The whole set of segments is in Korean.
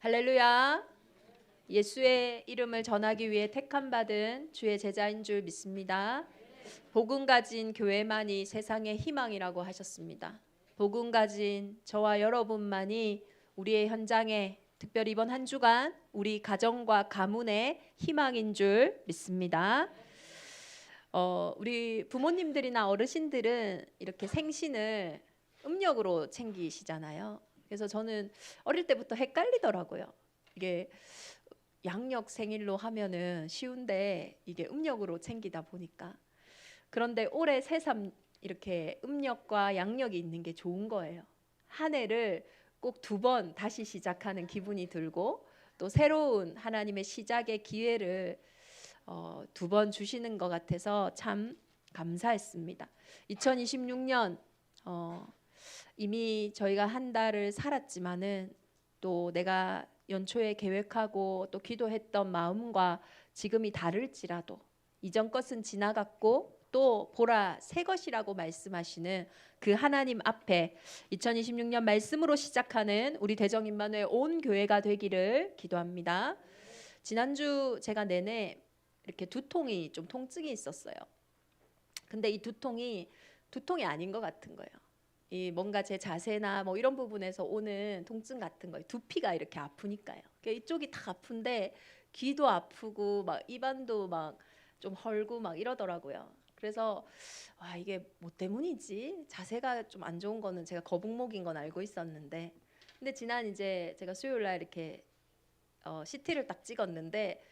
할렐루야. 예수의 이름을 전하기 위해 택함받은 주의 제자인 줄 믿습니다. 복음 가진 교회만이 세상의 희망이라고 하셨습니다. 복음 가진 저와 여러분만이 우리의 현장에, 특별히 이번 한 주간 우리 가정과 가문의 희망인 줄 믿습니다. 우리 부모님들이나 어르신들은 이렇게 생신을 음력으로 챙기시잖아요. 그래서 저는 어릴 때부터 헷갈리더라고요. 이게 양력 생일로 하면은 쉬운데 이게 음력으로 챙기다 보니까. 그런데 올해 새삼 이렇게 음력과 양력이 있는 게 좋은 거예요. 한 해를 꼭 2번 다시 시작하는 기분이 들고, 또 새로운 하나님의 시작의 기회를 2번 주시는 것 같아서 참 감사했습니다. 2026년 이미 저희가 한 달을 살았지만은 또 내가 연초에 계획하고 또 기도했던 마음과 지금이 다를지라도 이전 것은 지나갔고 또 보라 새 것이라고 말씀하시는 그 하나님 앞에 2026년 말씀으로 시작하는 우리 대정 임마누엘 온 교회가 되기를 기도합니다. 지난주 제가 내내 이렇게 두통이 좀 통증이 있었어요. 근데 이 두통이 아닌 것 같은 거예요. 이 뭔가 제 자세나 뭐 이런 부분에서 오는 통증 같은 거예요. 두피가 이렇게 아프니까요. 이쪽이 다 아픈데 귀도 아프고 막 입안도 막 좀 헐고 막 이러더라고요. 그래서 와, 이게 뭐 때문이지? 자세가 좀 안 좋은 거는 제가 거북목인 건 알고 있었는데, 근데 지난 이제 제가 수요일 날 이렇게 CT를 딱 찍었는데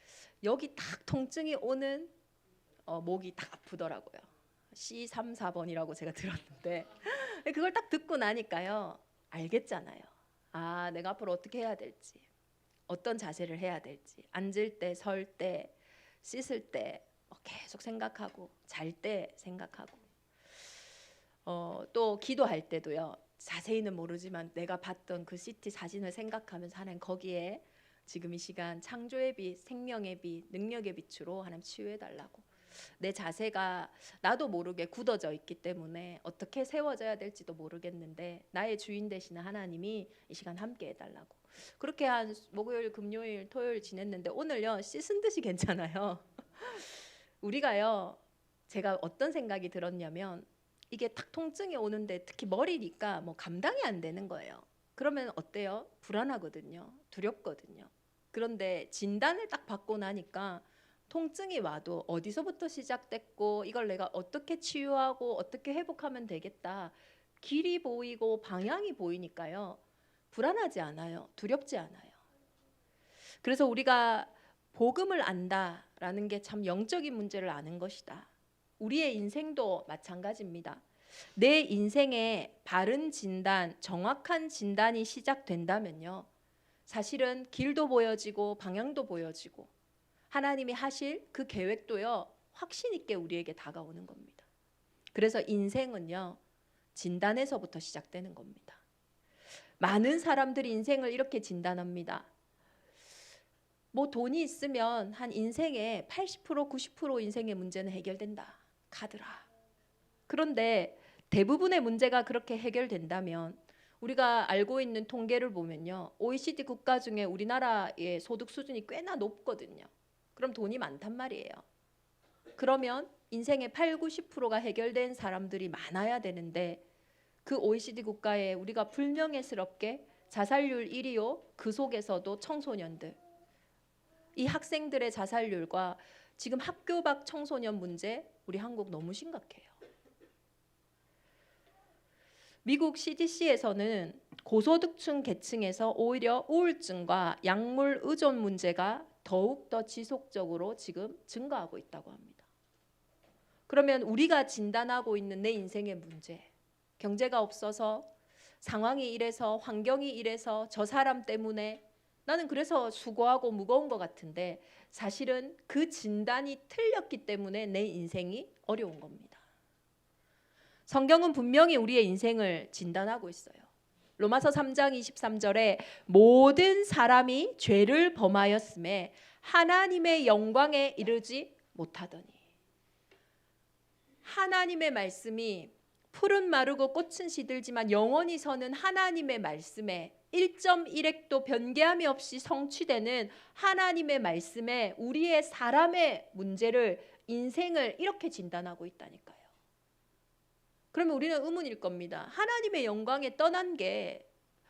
여기 딱 통증이 오는 목이 딱 아프더라고요. C3, 4번이라고 제가 들었는데 그걸 딱 듣고 나니까요, 알겠잖아요. 아, 내가 앞으로 어떻게 해야 될지, 어떤 자세를 해야 될지, 앉을 때, 설 때, 씻을 때 계속 생각하고, 잘 때 생각하고, 또 기도할 때도요, 자세히는 모르지만 내가 봤던 그 CT 사진을 생각하면서 하나님 거기에 지금 이 시간 창조의 빛, 생명의 빛, 능력의 빛으로 하나님 치유해달라고. 내 자세가 나도 모르게 굳어져 있기 때문에 어떻게 세워져야 될지도 모르겠는데 나의 주인 되시는 하나님이 이 시간 함께 해달라고. 그렇게 한 목요일, 금요일, 토요일 지냈는데 오늘요, 씻은 듯이 괜찮아요. 우리가요, 제가 어떤 생각이 들었냐면 이게 딱 통증이 오는데 특히 머리니까 뭐 감당이 안 되는 거예요. 그러면 어때요? 불안하거든요. 두렵거든요. 그런데 진단을 딱 받고 나니까 통증이 와도 어디서부터 시작됐고 이걸 내가 어떻게 치유하고 어떻게 회복하면 되겠다, 길이 보이고 방향이 보이니까요, 불안하지 않아요. 두렵지 않아요. 그래서 우리가 복음을 안다라는 게 참 영적인 문제를 아는 것이다. 우리의 인생도 마찬가지입니다. 내 인생에 바른 진단, 정확한 진단이 시작된다면요, 사실은 길도 보여지고 방향도 보여지고 하나님이 하실 그 계획도요, 확신 있게 우리에게 다가오는 겁니다. 그래서 인생은요, 진단에서부터 시작되는 겁니다. 많은 사람들이 인생을 이렇게 진단합니다. 뭐 돈이 있으면 한 인생의 80%, 90% 인생의 문제는 해결된다, 가더라. 그런데 대부분의 문제가 그렇게 해결된다면 우리가 알고 있는 통계를 보면요, OECD 국가 중에 우리나라의 소득 수준이 꽤나 높거든요. 그럼 돈이 많단 말이에요. 그러면 인생의 8, 90%가 해결된 사람들이 많아야 되는데 그 OECD 국가에 우리가 불명예스럽게 자살률 1위요. 그 속에서도 청소년들, 이 학생들의 자살률과 지금 학교 밖 청소년 문제, 우리 한국 너무 심각해요. 미국 CDC에서는 고소득층 계층에서 오히려 우울증과 약물 의존 문제가 더욱더 지속적으로 지금 증가하고 있다고 합니다. 그러면 우리가 진단하고 있는 내 인생의 문제, 경제가 없어서, 상황이 이래서, 환경이 이래서, 저 사람 때문에 나는 그래서 수고하고 무거운 것 같은데 사실은 그 진단이 틀렸기 때문에 내 인생이 어려운 겁니다. 성경은 분명히 우리의 인생을 진단하고 있어요. 로마서 3장 23절에 모든 사람이 죄를 범하였음에 하나님의 영광에 이르지 못하더니, 하나님의 말씀이 풀은 마르고 꽃은 시들지만 영원히 서는 하나님의 말씀에 1.1획도 변개함이 없이 성취되는 하나님의 말씀에 우리의 사람의 문제를, 인생을 이렇게 진단하고 있다니까요. 그러면 우리는 의문일 겁니다. 하나님의 영광에 떠난 게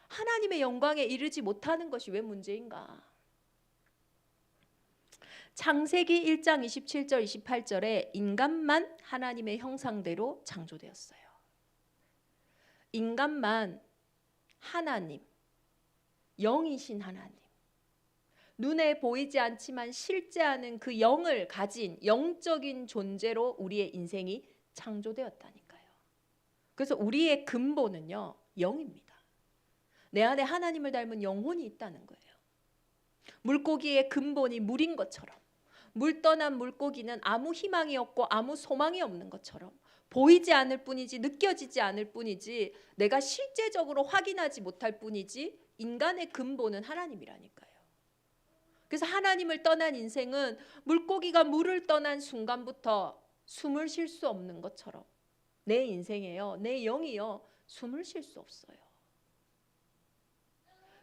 하나님의 영광에 이르지 못하는 것이 왜 문제인가? 창세기 1장 27절 28절에 인간만 하나님의 형상대로 창조되었어요. 인간만 하나님, 영이신 하나님, 눈에 보이지 않지만 실제하는 그 영을 가진 영적인 존재로 우리의 인생이 창조되었다니까요. 그래서 우리의 근본은요, 영입니다. 내 안에 하나님을 닮은 영혼이 있다는 거예요. 물고기의 근본이 물인 것처럼, 물 떠난 물고기는 아무 희망이 없고 아무 소망이 없는 것처럼 보이지 않을 뿐이지, 느껴지지 않을 뿐이지, 내가 실제적으로 확인하지 못할 뿐이지 인간의 근본은 하나님이라니까요. 그래서 하나님을 떠난 인생은 물고기가 물을 떠난 순간부터 숨을 쉴 수 없는 것처럼 내 인생에요, 내 영이요, 숨을 쉴 수 없어요.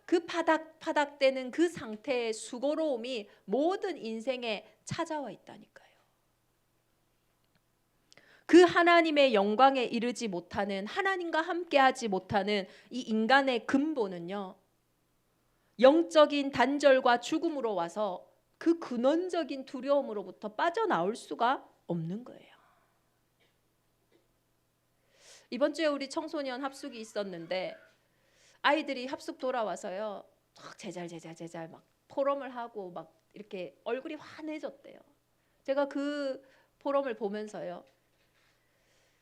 그 파닥파닥대는 그 상태의 수고로움이 모든 인생에 찾아와 있다니까요. 그 하나님의 영광에 이르지 못하는, 하나님과 함께하지 못하는 이 인간의 근본은요, 영적인 단절과 죽음으로 와서 그 근원적인 두려움으로부터 빠져나올 수가 없는 거예요. 이번 주에 우리 청소년 합숙이 있었는데 아이들이 합숙 돌아와서요, 제잘 막 포럼을 하고 막 이렇게 얼굴이 환해졌대요. 제가 그 포럼을 보면서요,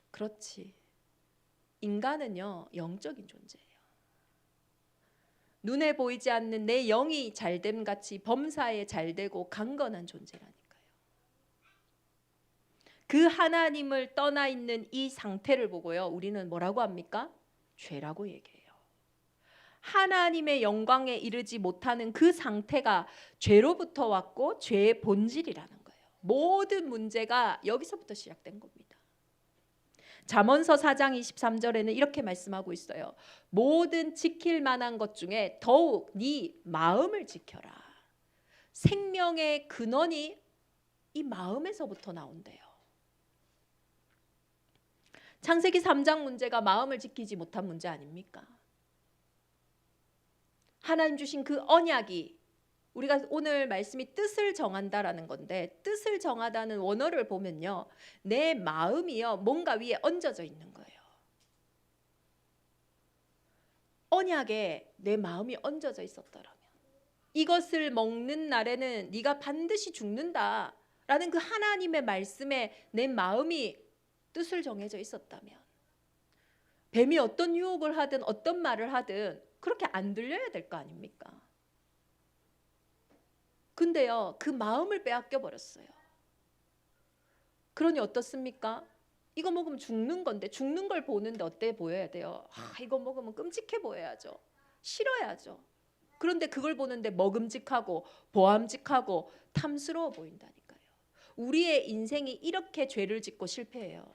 그렇지, 인간은요 영적인 존재예요. 눈에 보이지 않는 내 영이 잘됨 같이 범사에 잘되고 강건한 존재라니까요. 그 하나님을 떠나 있는 이 상태를 보고요, 우리는 뭐라고 합니까? 죄라고 얘기해요. 하나님의 영광에 이르지 못하는 그 상태가 죄로부터 왔고 죄의 본질이라는 거예요. 모든 문제가 여기서부터 시작된 겁니다. 잠언서 4장 23절에는 이렇게 말씀하고 있어요. 모든 지킬 만한 것 중에 더욱 네 마음을 지켜라. 생명의 근원이 이 마음에서부터 나온대요. 창세기 3장 문제가 마음을 지키지 못한 문제 아닙니까? 하나님 주신 그 언약이, 우리가 오늘 말씀이 뜻을 정한다라는 건데, 뜻을 정하다는 원어를 보면요, 내 마음이요 뭔가 위에 얹어져 있는 거예요. 언약에 내 마음이 얹어져 있었더라면, 이것을 먹는 날에는 네가 반드시 죽는다라는 그 하나님의 말씀에 내 마음이 뜻을 정해져 있었다면, 뱀이 어떤 유혹을 하든 어떤 말을 하든 그렇게 안 들려야 될 거 아닙니까? 근데요, 그 마음을 빼앗겨 버렸어요. 그러니 어떻습니까? 이거 먹으면 죽는 건데, 죽는 걸 보는데 어때 보여야 돼요? 이거 먹으면 끔찍해 보여야죠. 싫어야죠. 그런데 그걸 보는데 먹음직하고 보암직하고 탐스러워 보인다니까요. 우리의 인생이 이렇게 죄를 짓고 실패해요.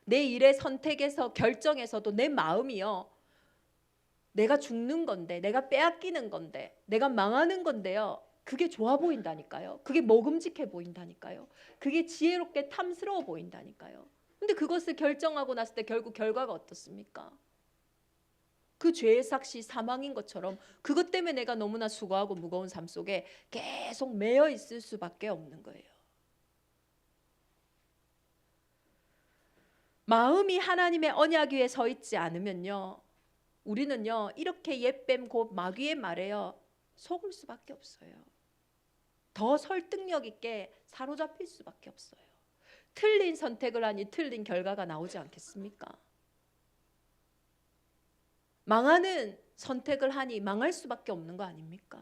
내 일의 선택에서, 결정에서도 내 마음이요, 내가 죽는 건데, 내가 빼앗기는 건데, 내가 망하는 건데요, 그게 좋아 보인다니까요. 그게 먹음직해 보인다니까요. 그게 지혜롭게 탐스러워 보인다니까요. 근데 그것을 결정하고 났을 때 결국 결과가 어떻습니까? 그 죄의 삭시 사망인 것처럼 그것 때문에 내가 너무나 수고하고 무거운 삶 속에 계속 매여 있을 수밖에 없는 거예요. 마음이 하나님의 언약 위에 서 있지 않으면요, 우리는요 이렇게 옛뱀 곧 마귀의 말에요 속을 수밖에 없어요. 더 설득력 있게 사로잡힐 수밖에 없어요. 틀린 선택을 하니 틀린 결과가 나오지 않겠습니까? 망하는 선택을 하니 망할 수밖에 없는 거 아닙니까?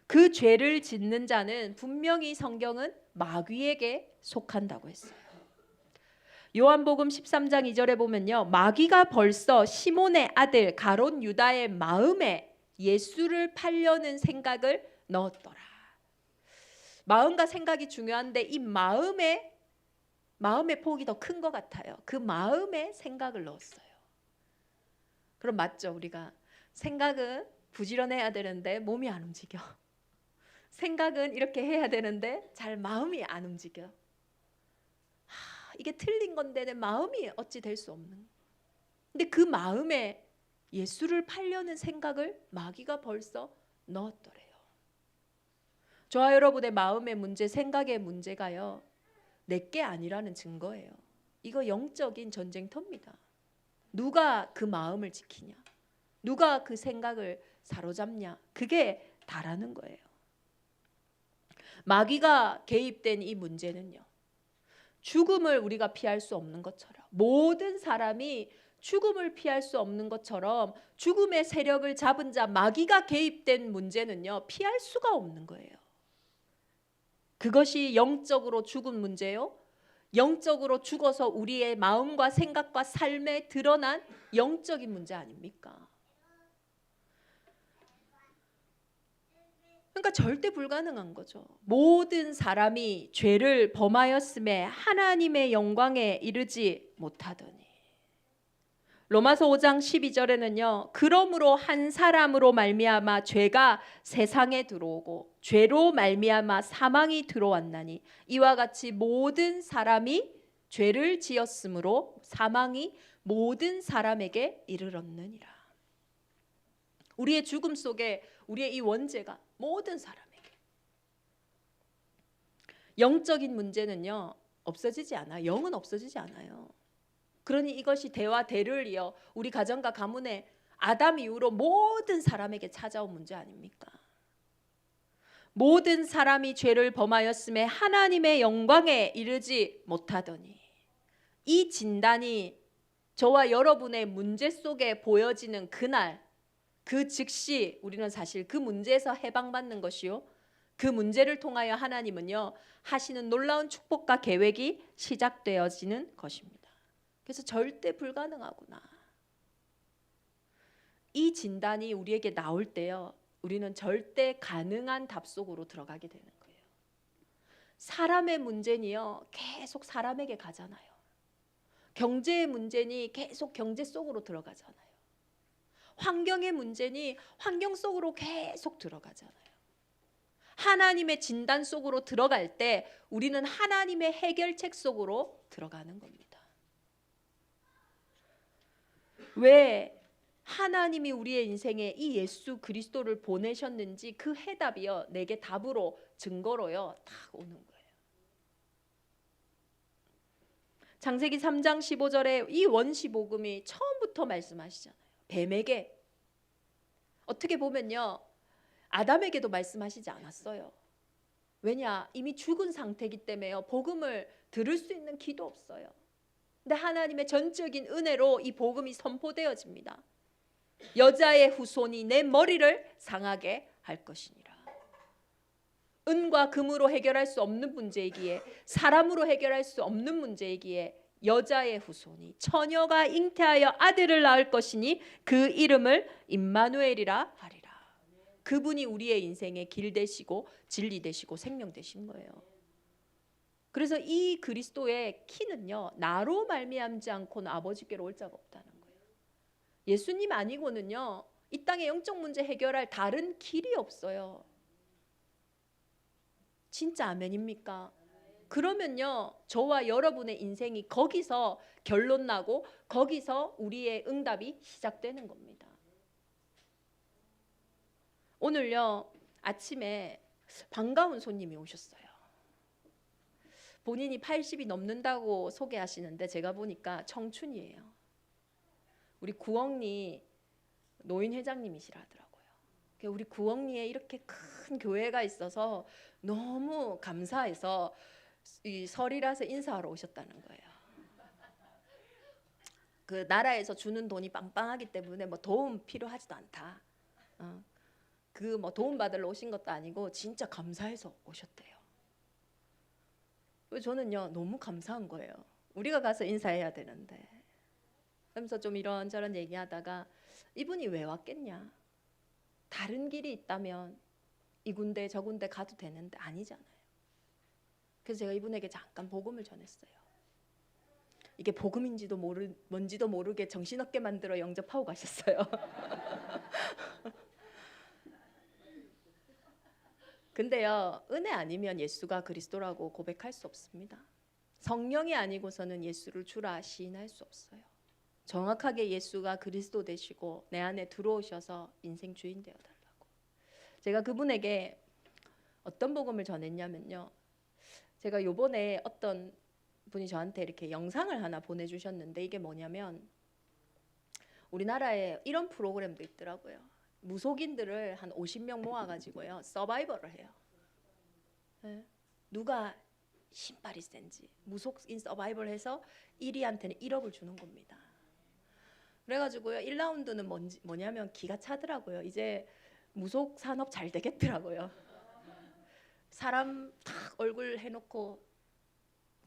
그 죄를 짓는 자는 분명히 성경은 마귀에게 속한다고 했어요. 요한복음 13장 2절에 보면요, 마귀가 벌써 시몬의 아들 가롯 유다의 마음에 예수를 팔려는 생각을 넣었더라. 마음과 생각이 중요한데 이 마음의 폭이 더 큰 것 같아요. 그 마음에 생각을 넣었어요. 그럼 맞죠? 우리가 생각은 부지런해야 되는데 몸이 안 움직여. 생각은 이렇게 해야 되는데 잘 마음이 안 움직여. 이게 틀린 건데 내 마음이 어찌 될 수 없는. 근데 그 마음에 예수를 팔려는 생각을 마귀가 벌써 넣었더래요. 저와 여러분의 마음의 문제, 생각의 문제가요, 내게 아니라는 증거예요. 이거 영적인 전쟁터입니다. 누가 그 마음을 지키냐, 누가 그 생각을 사로잡냐, 그게 다라는 거예요. 마귀가 개입된 이 문제는요, 죽음을 우리가 피할 수 없는 것처럼, 모든 사람이 죽음을 피할 수 없는 것처럼 죽음의 세력을 잡은 자 마귀가 개입된 문제는요, 피할 수가 없는 거예요. 그것이 영적으로 죽은 문제요, 영적으로 죽어서 우리의 마음과 생각과 삶에 드러난 영적인 문제 아닙니까? 그러니까 절대 불가능한 거죠. 모든 사람이 죄를 범하였음에 하나님의 영광에 이르지 못하더니. 로마서 5장 12절에는요. 그러므로 한 사람으로 말미암아 죄가 세상에 들어오고 죄로 말미암아 사망이 들어왔나니 이와 같이 모든 사람이 죄를 지었으므로 사망이 모든 사람에게 이르렀느니라. 우리의 죽음 속에 우리의 이 원죄가 모든 사람에게. 영적인 문제는요, 없어지지 않아. 영은 없어지지 않아요. 그러니 이것이 대와 대를 이어 우리 가정과 가문에 아담 이후로 모든 사람에게 찾아온 문제 아닙니까? 모든 사람이 죄를 범하였음에 하나님의 영광에 이르지 못하더니. 이 진단이 저와 여러분의 문제 속에 보여지는 그날, 그 즉시 우리는 사실 그 문제에서 해방받는 것이요, 그 문제를 통하여 하나님은요 하시는 놀라운 축복과 계획이 시작되어지는 것입니다. 그래서 절대 불가능하구나, 이 진단이 우리에게 나올 때요, 우리는 절대 가능한 답 속으로 들어가게 되는 거예요. 사람의 문제니요 계속 사람에게 가잖아요. 경제의 문제니 계속 경제 속으로 들어가잖아요. 환경의 문제니 환경 속으로 계속 들어가잖아요. 하나님의 진단 속으로 들어갈 때 우리는 하나님의 해결책 속으로 들어가는 겁니다. 왜 하나님이 우리의 인생에 이 예수 그리스도를 보내셨는지 그 해답이요, 내게 답으로 증거로요 딱 오는 거예요. 창세기 3장 15절에 이 원시복음이 처음부터 말씀하시잖아요. 뱀에게, 어떻게 보면요 아담에게도 말씀하시지 않았어요. 왜냐, 이미 죽은 상태이기 때문에요, 복음을 들을 수 있는 기도 없어요. 근데 하나님의 전적인 은혜로 이 복음이 선포되어집니다. 여자의 후손이 내 머리를 상하게 할 것이니라. 은과 금으로 해결할 수 없는 문제이기에, 사람으로 해결할 수 없는 문제이기에 여자의 후손이, 처녀가 잉태하여 아들을 낳을 것이니 그 이름을 임마누엘이라 하리라. 그분이 우리의 인생의 길 되시고 진리 되시고 생명 되신 거예요. 그래서 이 그리스도의 키는요, 나로 말미암지 않고는 아버지께로 올 자가 없다는 거예요. 예수님 아니고는요 이 땅의 영적 문제 해결할 다른 길이 없어요. 진짜 아멘입니까? 그러면요 저와 여러분의 인생이 거기서 결론 나고 거기서 우리의 응답이 시작되는 겁니다. 오늘요 아침에 반가운 손님이 오셨어요. 본인이 80이 넘는다고 소개하시는데 제가 보니까 청춘이에요. 우리 구엉리 노인 회장님이시라 하더라고요. 우리 구엉리에 이렇게 큰 교회가 있어서 너무 감사해서 이 설이라서 인사하러 오셨다는 거예요. 그 나라에서 주는 돈이 빵빵하기 때문에 뭐 도움 필요하지도 않다. 그 뭐 도움 받으러 오신 것도 아니고 진짜 감사해서 오셨대요. 저는요 너무 감사한 거예요. 우리가 가서 인사해야 되는데. 그러면서 좀 이런저런 얘기하다가 이분이 왜 왔겠냐, 다른 길이 있다면 이 군데 저 군데 가도 되는데 아니잖아요. 그래서 제가 이분에게 잠깐 복음을 전했어요. 이게 복음인지도 뭔지도 모르게 정신없게 만들어 영접하고 가셨어요. 근데요, 은혜 아니면 예수가 그리스도라고 고백할 수 없습니다. 성령이 아니고서는 예수를 주라 시인할 수 없어요. 정확하게 예수가 그리스도 되시고 내 안에 들어오셔서 인생 주인 되어 달라고. 제가 그분에게 어떤 복음을 전했냐면요, 제가 요번에 어떤 분이 저한테 이렇게 영상을 하나 보내주셨는데, 이게 뭐냐면 우리나라에 이런 프로그램도 있더라고요. 무속인들을 한 50명 모아가지고요, 서바이벌을 해요. 네? 누가 신발이 센지 무속인 서바이벌 해서 1위한테는 1억을 주는 겁니다. 그래가지고요, 1라운드는 뭐냐면 기가 차더라고요. 이제 무속 산업 잘 되겠더라고요. 사람 딱 얼굴 해놓고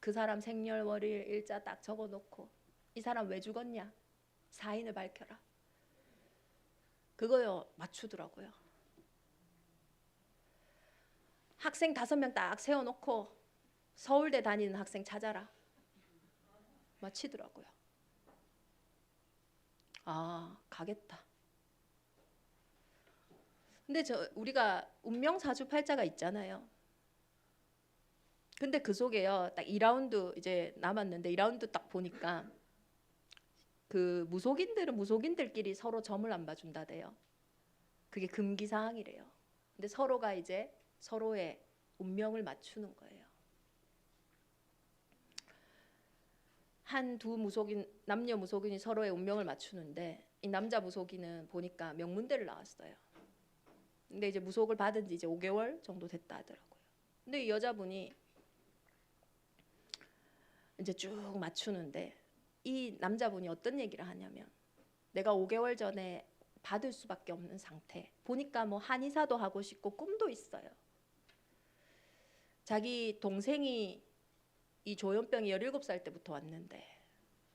그 사람 생년월일 일자 딱 적어놓고 이 사람 왜 죽었냐, 사인을 밝혀라, 그거요 맞추더라고요. 학생 5명 딱 세워놓고 서울대 다니는 학생 찾아라, 맞히더라고요. 아, 가겠다. 근데 우리가 운명사주팔자가 있잖아요. 근데 그 속에요, 딱 2라운드 이제 남았는데 2라운드 딱 보니까 그 무속인들은 무속인들끼리 서로 점을 안 봐준다대요. 그게 금기사항이래요. 근데 서로가 이제 서로의 운명을 맞추는 거예요. 두 무속인, 남녀 무속인이 서로의 운명을 맞추는데, 이 남자 무속인은 보니까 명문대를 나왔어요. 근데 이제 무속을 받은 지 이제 5개월 정도 됐다 하더라고요. 근데 이 여자분이 이제 쭉 맞추는데, 이 남자분이 어떤 얘기를 하냐면, 내가 5개월 전에 받을 수밖에 없는 상태, 보니까 뭐 한의사도 하고 싶고 꿈도 있어요. 자기 동생이 이 조현병이 17살 때부터 왔는데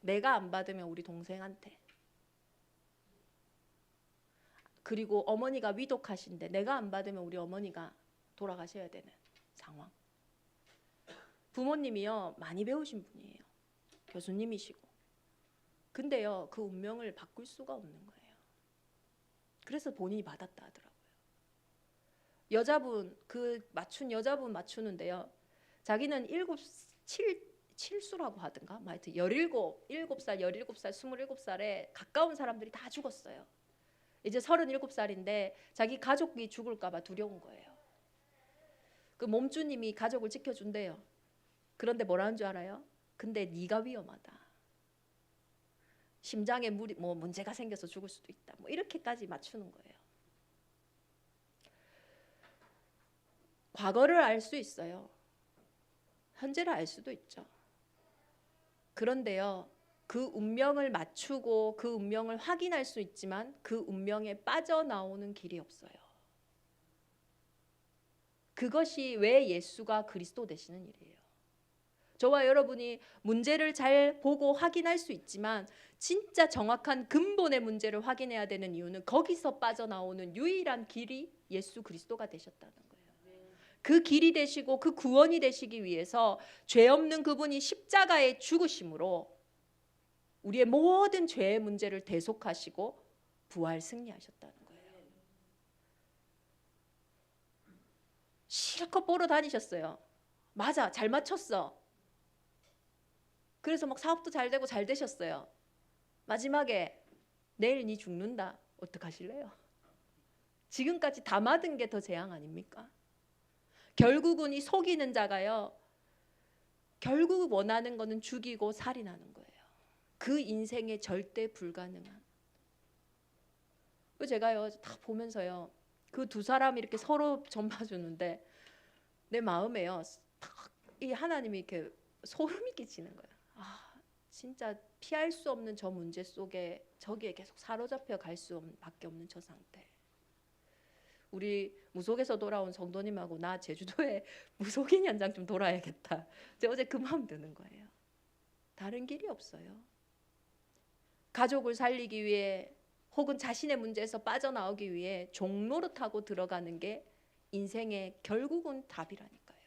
내가 안 받으면 우리 동생한테, 그리고 어머니가 위독하신데 내가 안 받으면 우리 어머니가 돌아가셔야 되는 상황. 부모님이요 많이 배우신 분이에요. 교수님이시고. 근데요 그 운명을 바꿀 수가 없는 거예요. 그래서 본인이 받았다 하더라고요. 여자분, 그 맞춘 여자분 맞추는데요, 자기는 7수라고 하든가, 하여튼 7살, 27살에 가까운 사람들이 다 죽었어요. 이제 37살인데 자기 가족이 죽을까 봐 두려운 거예요. 그 몸주님이 가족을 지켜준대요. 그런데 뭐라는 줄 알아요? 근데 네가 위험하다, 심장에 문제가 생겨서 죽을 수도 있다, 뭐 이렇게까지 맞추는 거예요. 과거를 알 수 있어요. 현재를 알 수도 있죠. 그런데요, 그 운명을 맞추고 그 운명을 확인할 수 있지만 그 운명에 빠져나오는 길이 없어요. 그것이 왜 예수가 그리스도 되시는 일이에요. 저와 여러분이 문제를 잘 보고 확인할 수 있지만 진짜 정확한 근본의 문제를 확인해야 되는 이유는 거기서 빠져나오는 유일한 길이 예수 그리스도가 되셨다는 거예요. 그 길이 되시고 그 구원이 되시기 위해서 죄 없는 그분이 십자가에 죽으심으로 우리의 모든 죄의 문제를 대속하시고 부활 승리하셨다는 거예요. 실컷 보러 다니셨어요. 맞아, 잘 맞췄어. 그래서 막 사업도 잘 되고 잘 되셨어요. 마지막에 내일 니 죽는다, 어떡하실래요? 지금까지 다 맞은 게 더 재앙 아닙니까? 결국은 이 속이는 자가요, 결국 원하는 거는 죽이고 살인하는 거예요. 그 인생에 절대 불가능한. 제가요 다 보면서요, 그 두 사람이 이렇게 서로 점 봐주는데 내 마음에요 딱 이 하나님이 이렇게 소름이 끼치는 거예요. 아, 진짜 피할 수 없는 저 문제 속에 저기에 계속 사로잡혀 갈 수밖에 없는 저 상태. 우리 무속에서 돌아온 성도님하고 나 제주도에 무속인 현장 좀 돌아야겠다. 제가 어제 그 마음 드는 거예요. 다른 길이 없어요. 가족을 살리기 위해 혹은 자신의 문제에서 빠져나오기 위해 종노릇하고 들어가는 게 인생의 결국은 답이라니까요.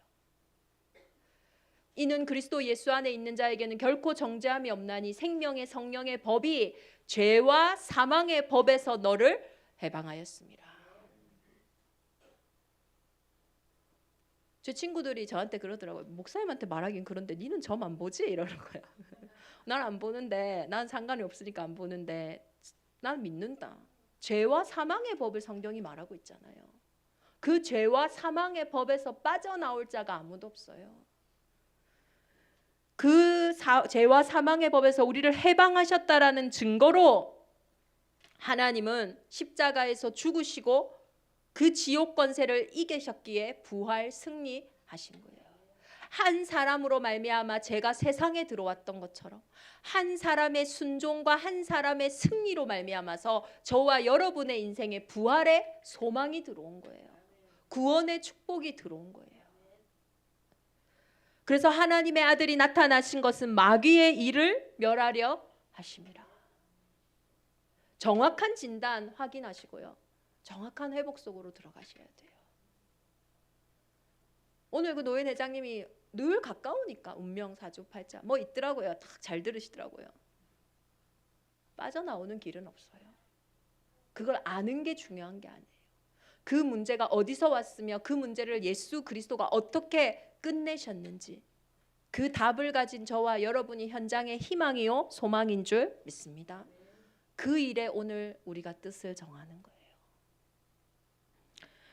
이는 그리스도 예수 안에 있는 자에게는 결코 정죄함이 없나니 생명의 성령의 법이 죄와 사망의 법에서 너를 해방하였습니다. 제 친구들이 저한테 그러더라고요. 목사님한테 말하긴 그런데 니는 점 안 보지? 이러는 거야. 난 안 보는데, 난 상관이 없으니까 안 보는데 난 믿는다. 죄와 사망의 법을 성경이 말하고 있잖아요. 그 죄와 사망의 법에서 빠져나올 자가 아무도 없어요. 그 죄와 사망의 법에서 우리를 해방하셨다라는 증거로 하나님은 십자가에서 죽으시고 그 지옥 권세를 이기셨기에 부활 승리하신 거예요. 한 사람으로 말미암아 죄가 세상에 들어왔던 것처럼 한 사람의 순종과 한 사람의 승리로 말미암아서 저와 여러분의 인생에 부활의 소망이 들어온 거예요. 구원의 축복이 들어온 거예요. 그래서 하나님의 아들이 나타나신 것은 마귀의 일을 멸하려 하심이라. 정확한 진단 확인하시고요. 정확한 회복 속으로 들어가셔야 돼요. 오늘 그 노인 회장님이 늘 가까우니까 운명 사주팔자 뭐 있더라고요. 딱 잘 들으시더라고요. 빠져나오는 길은 없어요. 그걸 아는 게 중요한 게 아니에요. 그 문제가 어디서 왔으며 그 문제를 예수 그리스도가 어떻게 끝내셨는지 그 답을 가진 저와 여러분이 현장의 희망이요 소망인 줄 믿습니다. 그 일에 오늘 우리가 뜻을 정하는 거예요.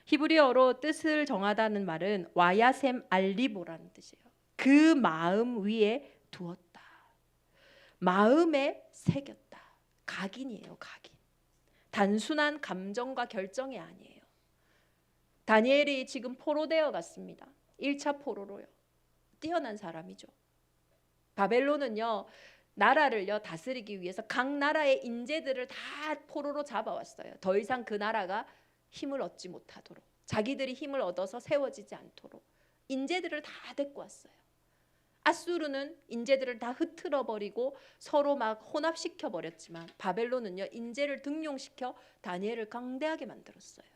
히브리어로 뜻을 정하다는 말은 와야셈 알리보라는 뜻이에요. 그 마음 위에 두었다. 마음에 새겼다. 각인이에요. 각인. 단순한 감정과 결정이 아니에요. 다니엘이 지금 포로되어 갔습니다. 1차 포로로요. 뛰어난 사람이죠. 바벨론은요 나라를요 다스리기 위해서 각 나라의 인재들을 다 포로로 잡아왔어요. 더 이상 그 나라가 힘을 얻지 못하도록, 자기들이 힘을 얻어서 세워지지 않도록 인재들을 다 데리고 왔어요. 아수르는 인재들을 다 흐트러버리고 서로 막 혼합시켜 버렸지만 바벨론은요 인재를 등용시켜 다니엘을 강대하게 만들었어요.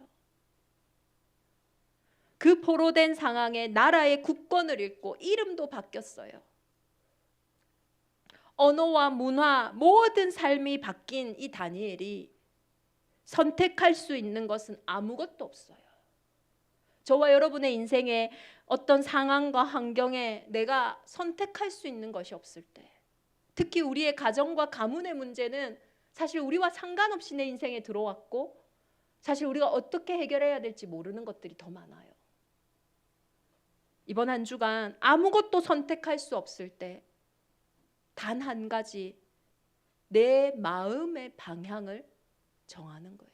그 포로된 상황에 나라의 국권을 잃고 이름도 바뀌었어요. 언어와 문화 모든 삶이 바뀐 이 다니엘이 선택할 수 있는 것은 아무것도 없어요. 저와 여러분의 인생에 어떤 상황과 환경에 내가 선택할 수 있는 것이 없을 때, 특히 우리의 가정과 가문의 문제는 사실 우리와 상관없이 내 인생에 들어왔고 사실 우리가 어떻게 해결해야 될지 모르는 것들이 더 많아요. 이번 한 주간 아무것도 선택할 수 없을 때 단 한 가지 내 마음의 방향을 정하는 거예요.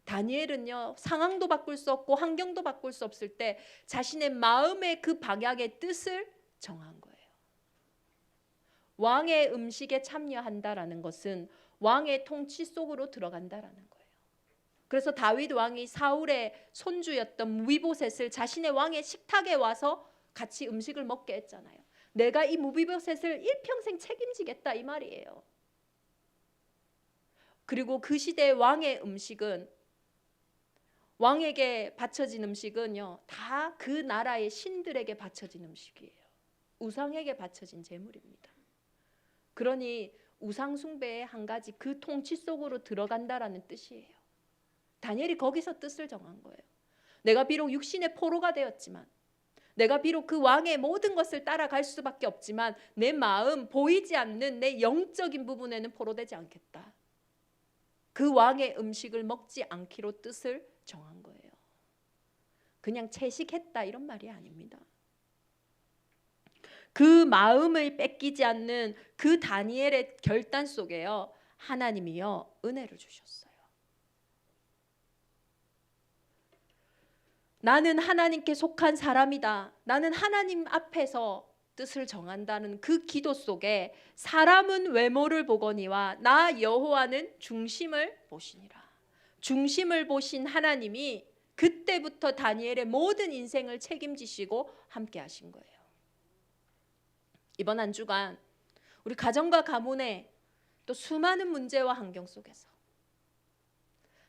다니엘은요 상황도 바꿀 수 없고 환경도 바꿀 수 없을 때 자신의 마음의 그 방향의 뜻을 정한 거예요. 왕의 음식에 참여한다라는 것은 왕의 통치 속으로 들어간다라는 거예요. 그래서 다윗 왕이 사울의 손주였던 무비보셋을 자신의 왕의 식탁에 와서 같이 음식을 먹게 했잖아요. 내가 이 무비보셋을 일평생 책임지겠다 이 말이에요. 그리고 그 시대의 왕의 음식은 왕에게 바쳐진 음식은요 다 그 나라의 신들에게 바쳐진 음식이에요. 우상에게 바쳐진 제물입니다. 그러니 우상 숭배의 한 가지 그 통치 속으로 들어간다라는 뜻이에요. 다니엘이 거기서 뜻을 정한 거예요. 내가 비록 육신의 포로가 되었지만, 내가 비록 그 왕의 모든 것을 따라갈 수밖에 없지만 내 마음, 보이지 않는 내 영적인 부분에는 포로되지 않겠다. 그 왕의 음식을 먹지 않기로 뜻을 정한 거예요. 그냥 채식했다 이런 말이 아닙니다. 그 마음을 뺏기지 않는 그 다니엘의 결단 속에요 하나님이요 은혜를 주셨어요. 나는 하나님께 속한 사람이다. 나는 하나님 앞에서 뜻을 정한다는 그 기도 속에 사람은 외모를 보거니와 나 여호와는 중심을 보시니라. 중심을 보신 하나님이 그때부터 다니엘의 모든 인생을 책임지시고 함께 하신 거예요. 이번 한 주간 우리 가정과 가문의 또 수많은 문제와 환경 속에서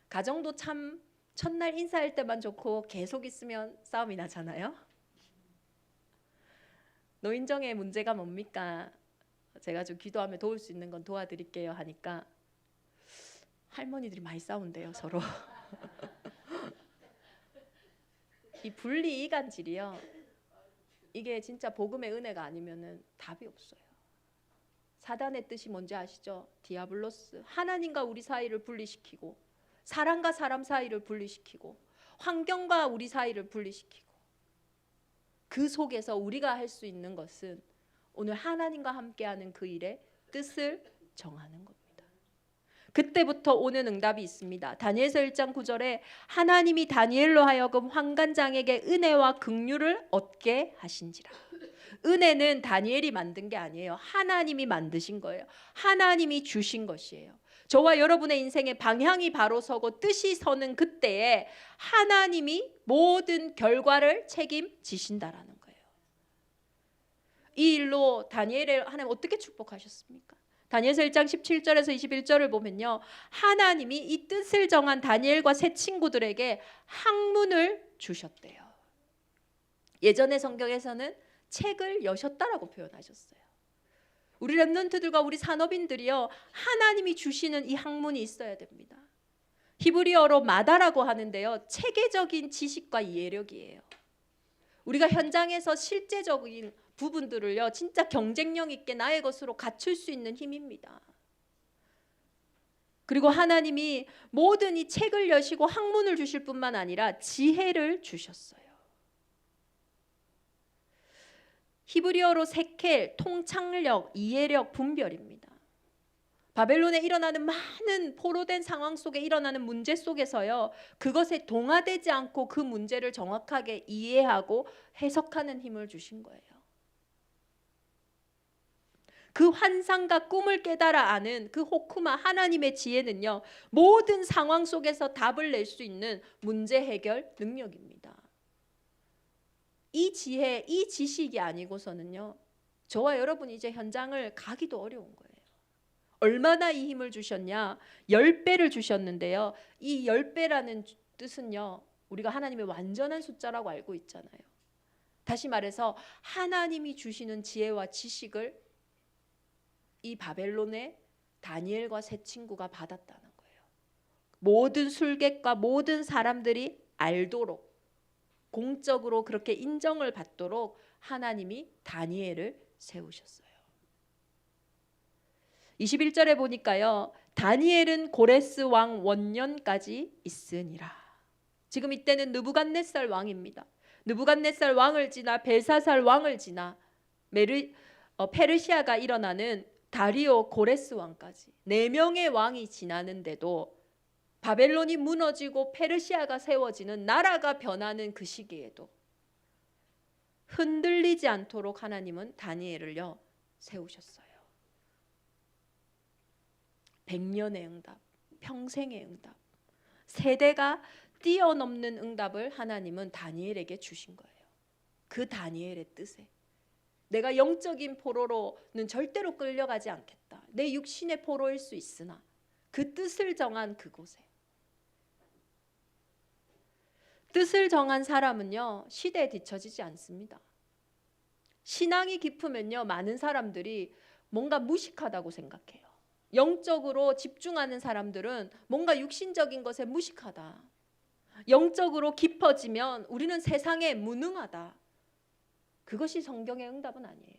가정도 참 첫날 인사할 때만 좋고 계속 있으면 싸움이 나잖아요. 노인정의 문제가 뭡니까? 제가 좀 기도하며 도울 수 있는 건 도와드릴게요 하니까 할머니들이 많이 싸운대요 서로. 이 분리이간질이요, 이게 진짜 복음의 은혜가 아니면은 답이 없어요. 사단의 뜻이 뭔지 아시죠? 디아블로스, 하나님과 우리 사이를 분리시키고, 사람과 사람 사이를 분리시키고, 환경과 우리 사이를 분리시키고, 그 속에서 우리가 할 수 있는 것은 오늘 하나님과 함께하는 그 일의 뜻을 정하는 겁니다. 그때부터 오는 응답이 있습니다. 다니엘서 1장 9절에 하나님이 다니엘로 하여금 환관장에게 은혜와 긍휼을 얻게 하신지라. 은혜는 다니엘이 만든 게 아니에요. 하나님이 만드신 거예요. 하나님이 주신 것이에요. 저와 여러분의 인생의 방향이 바로 서고 뜻이 서는 그때에 하나님이 모든 결과를 책임지신다라는 거예요. 이 일로 다니엘을 하나님 어떻게 축복하셨습니까? 다니엘서 1장 17절에서 21절을 보면요, 하나님이 이 뜻을 정한 다니엘과 세 친구들에게 학문을 주셨대요. 예전의 성경에서는 책을 여셨다라고 표현하셨어요. 우리 렘넌트들과 우리 산업인들이요, 하나님이 주시는 이 학문이 있어야 됩니다. 히브리어로 마다라고 하는데요, 체계적인 지식과 이해력이에요. 우리가 현장에서 실제적인 부분들을요, 진짜 경쟁력 있게 나의 것으로 갖출 수 있는 힘입니다. 그리고 하나님이 모든 이 책을 여시고 학문을 주실 뿐만 아니라 지혜를 주셨어요. 히브리어로 세켈, 통찰력, 이해력, 분별입니다. 바벨론에 일어나는 많은 포로된 상황 속에 일어나는 문제 속에서요, 그것에 동화되지 않고 그 문제를 정확하게 이해하고 해석하는 힘을 주신 거예요. 그 환상과 꿈을 깨달아 아는 그 호쿠마, 하나님의 지혜는요, 모든 상황 속에서 답을 낼 수 있는 문제 해결 능력입니다. 이 지혜, 이 지식이 아니고서는요, 저와 여러분이 이제 현장을 가기도 어려운 거예요. 얼마나 이 힘을 주셨냐? 10배를 주셨는데요, 이 10배라는 뜻은요, 우리가 하나님의 완전한 숫자라고 알고 있잖아요. 다시 말해서 하나님이 주시는 지혜와 지식을 이 바벨론의 다니엘과 세 친구가 받았다는 거예요. 모든 술객과 모든 사람들이 알도록, 공적으로 그렇게 인정을 받도록 하나님이 다니엘을 세우셨어요. 21절에 보니까요, 다니엘은 고레스 왕 원년까지 있으니라. 지금 이때는 느부갓네살 왕입니다. 느부갓네살 왕을 지나 벨사살 왕을 지나 페르시아가 일어나는 다리오 고레스 왕까지 4명의 왕이 지나는데도, 바벨론이 무너지고 페르시아가 세워지는, 나라가 변하는 그 시기에도 흔들리지 않도록 하나님은 다니엘을요 세우셨어요. 100년의 응답, 평생의 응답, 세대가 뛰어넘는 응답을 하나님은 다니엘에게 주신 거예요. 그 다니엘의 뜻에 내가 영적인 포로로는 절대로 끌려가지 않겠다. 내 육신의 포로일 수 있으나 그 뜻을 정한 그곳에, 뜻을 정한 사람은요 시대에 뒤처지지 않습니다. 신앙이 깊으면요 많은 사람들이 뭔가 무식하다고 생각해요. 영적으로 집중하는 사람들은 뭔가 육신적인 것에 무식하다. 영적으로 깊어지면 우리는 세상에 무능하다. 그것이 성경의 응답은 아니에요.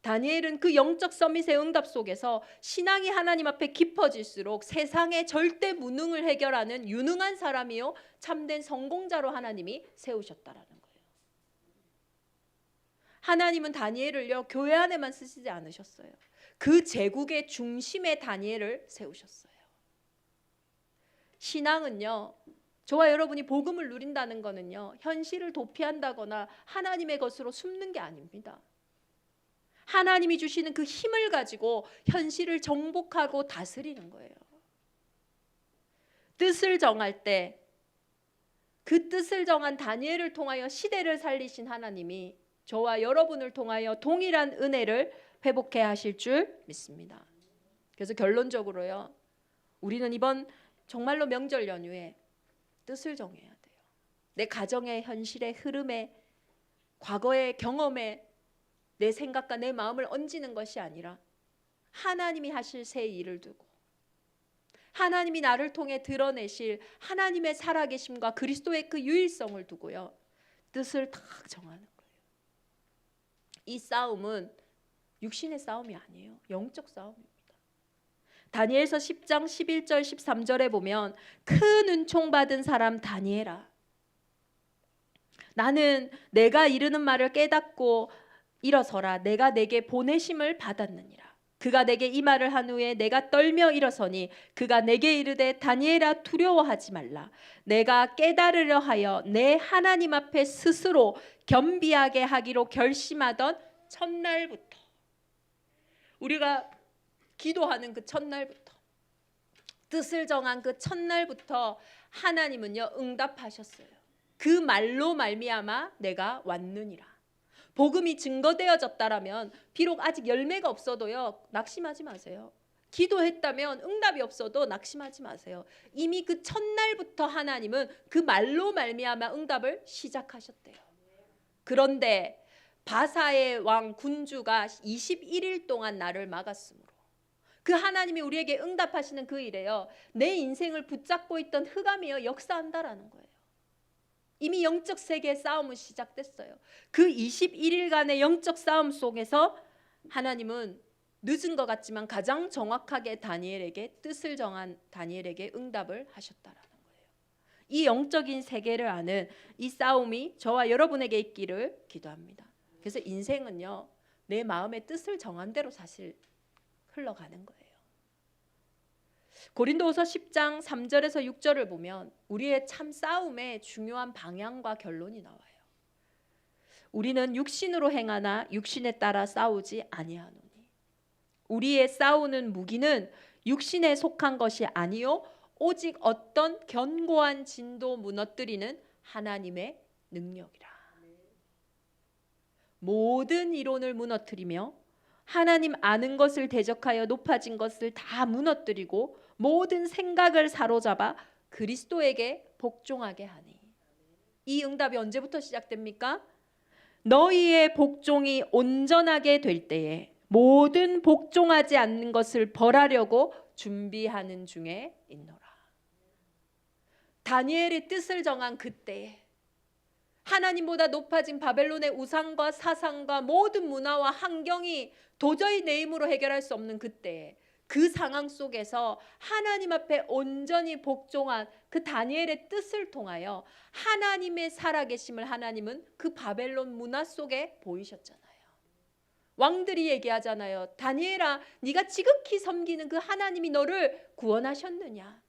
다니엘은 그 영적 서밋의 응답 속에서 신앙이 하나님 앞에 깊어질수록 세상의 절대 무능을 해결하는 유능한 사람이요 참된 성공자로 하나님이 세우셨다라는 거예요. 하나님은 다니엘을요 교회 안에만 쓰시지 않으셨어요. 그 제국의 중심에 다니엘을 세우셨어요. 신앙은요, 저와 여러분이 복음을 누린다는 거는요 현실을 도피한다거나 하나님의 것으로 숨는 게 아닙니다. 하나님이 주시는 그 힘을 가지고 현실을 정복하고 다스리는 거예요. 뜻을 정할 때 그 뜻을 정한 다니엘을 통하여 시대를 살리신 하나님이 저와 여러분을 통하여 동일한 은혜를 회복해 하실 줄 믿습니다. 그래서 결론적으로요, 우리는 이번 정말로 명절 연휴에 뜻을 정해야 돼요. 내 가정의 현실의 흐름에, 과거의 경험에 내 생각과 내 마음을 얹는 것이 아니라 하나님이 하실 새 일을 두고 하나님이 나를 통해 드러내실 하나님의 살아계심과 그리스도의 그 유일성을 두고요, 뜻을 딱 정하는 거예요. 이 싸움은 육신의 싸움이 아니에요. 영적 싸움입니다. 다니엘서 10장 11절 13절에 보면 큰 은총 받은 사람 다니엘아, 나는 내가 이르는 말을 깨닫고 일어서라. 내가 내게 보내심을 받았느니라. 그가 내게 이 말을 한 후에 내가 떨며 일어서니 그가 내게 이르되 다니엘아 두려워하지 말라. 내가 깨달으려 하여 내 하나님 앞에 스스로 겸비하게 하기로 결심하던 첫날부터, 우리가 기도하는 그 첫날부터, 뜻을 정한 그 첫날부터 하나님은요 응답하셨어요. 그 말로 말미암아 내가 왔느니라. 복음이 증거되어졌다라면 비록 아직 열매가 없어도요 낙심하지 마세요. 기도했다면 응답이 없어도 낙심하지 마세요. 이미 그 첫날부터 하나님은 그 말로 말미암아 응답을 시작하셨대요. 그런데 바사의 왕 군주가 21일 동안 나를 막았으므로 그 하나님이 우리에게 응답하시는 그 일에요, 내 인생을 붙잡고 있던 흑암이요 역사한다라는 거예요. 이미 영적 세계의 싸움은 시작됐어요. 그 21일간의 영적 싸움 속에서 하나님은 늦은 것 같지만 가장 정확하게 다니엘에게, 뜻을 정한 다니엘에게 응답을 하셨다라는 거예요. 이 영적인 세계를 아는 이 싸움이 저와 여러분에게 있기를 기도합니다. 그래서 인생은요 내 마음의 뜻을 정한 대로 사실 흘러가는 거예요. 고린도후서 10장 3절에서 6절을 보면 우리의 참 싸움의 중요한 방향과 결론이 나와요. 우리는 육신으로 행하나 육신에 따라 싸우지 아니하노니 우리의 싸우는 무기는 육신에 속한 것이 아니요 오직 어떤 견고한 진도 무너뜨리는 하나님의 능력이라. 모든 이론을 무너뜨리며 하나님 아는 것을 대적하여 높아진 것을 다 무너뜨리고 모든 생각을 사로잡아 그리스도에게 복종하게 하니. 이 응답이 언제부터 시작됩니까? 너희의 복종이 온전하게 될 때에 모든 복종하지 않는 것을 벌하려고 준비하는 중에 있노라. 다니엘의 뜻을 정한 그때에 하나님보다 높아진 바벨론의 우상과 사상과 모든 문화와 환경이 도저히 내 힘으로 해결할 수 없는 그때에 그 상황 속에서 하나님 앞에 온전히 복종한 그 다니엘의 뜻을 통하여 하나님의 살아계심을 하나님은 그 바벨론 문화 속에 보이셨잖아요. 왕들이 얘기하잖아요. 다니엘아, 네가 지극히 섬기는 그 하나님이 너를 구원하셨느냐?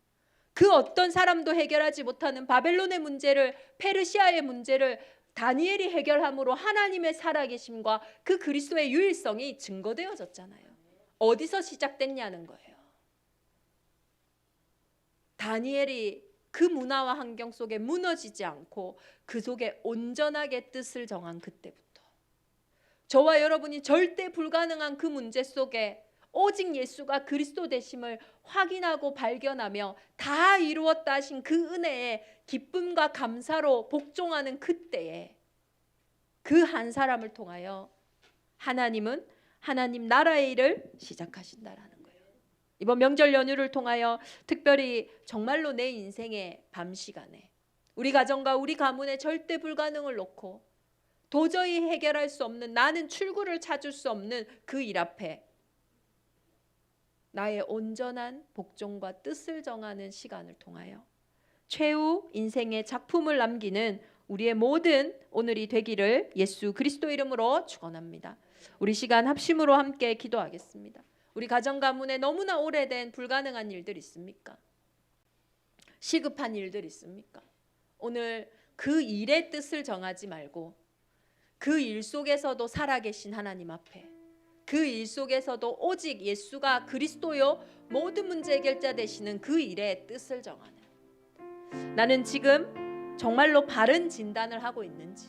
그 어떤 사람도 해결하지 못하는 바벨론의 문제를, 페르시아의 문제를 다니엘이 해결함으로 하나님의 살아계심과 그 그리스도의 유일성이 증거되어졌잖아요. 어디서 시작됐냐는 거예요. 다니엘이 그 문화와 환경 속에 무너지지 않고 그 속에 온전하게 뜻을 정한 그때부터 저와 여러분이 절대 불가능한 그 문제 속에 오직 예수가 그리스도 되심을 확인하고 발견하며 다 이루었다 하신 그 은혜에 기쁨과 감사로 복종하는 그때에 그 한 사람을 통하여 하나님은 하나님 나라의 일을 시작하신다라는 거예요. 이번 명절 연휴를 통하여 특별히 정말로 내 인생의 밤 시간에 우리 가정과 우리 가문의 절대 불가능을 놓고 도저히 해결할 수 없는, 나는 출구를 찾을 수 없는 그 일 앞에 나의 온전한 복종과 뜻을 정하는 시간을 통하여 최후 인생의 작품을 남기는 우리의 모든 오늘이 되기를 예수 그리스도 이름으로 축원합니다. 우리 시간 합심으로 함께 기도하겠습니다. 우리 가정 가문에 너무나 오래된 불가능한 일들 있습니까? 시급한 일들 있습니까? 오늘 그 일의 뜻을 정하지 말고 그 일 속에서도 살아계신 하나님 앞에, 그 일 속에서도 오직 예수가 그리스도요 모든 문제 해결자 되시는 그 일의 뜻을 정하는, 나는 지금 정말로 바른 진단을 하고 있는지,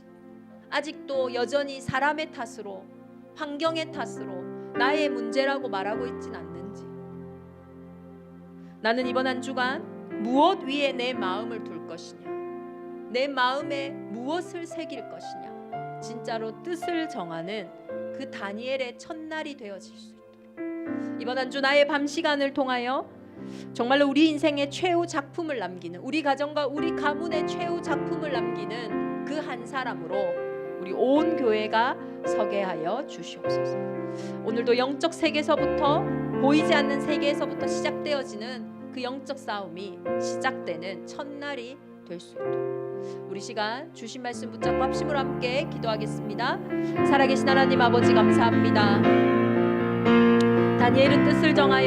아직도 여전히 사람의 탓으로, 환경의 탓으로 나의 문제라고 말하고 있진 않는지, 나는 이번 한 주간 무엇 위에 내 마음을 둘 것이냐, 내 마음에 무엇을 새길 것이냐, 진짜로 뜻을 정하는 그 그 다니엘의 첫날이 되어질 수 있도록 이번 한 주 나의 밤 시간을 통하여 정말로 우리 인생의 최후 작품을 남기는, 우리 가정과 우리 가문의 최후 작품을 남기는 그 한 사람으로 우리 온 교회가 서게 하여 주시옵소서. 오늘도 영적 세계에서부터, 보이지 않는 세계에서부터 시작되어지는 그 영적 싸움이 시작되는 첫날이 될 수 있도록 우리 시간 주신 말씀 붙잡고 합심으로 함께 기도하겠습니다. 살아계신 하나님 아버지 감사합니다. 다니엘은 뜻을 정하여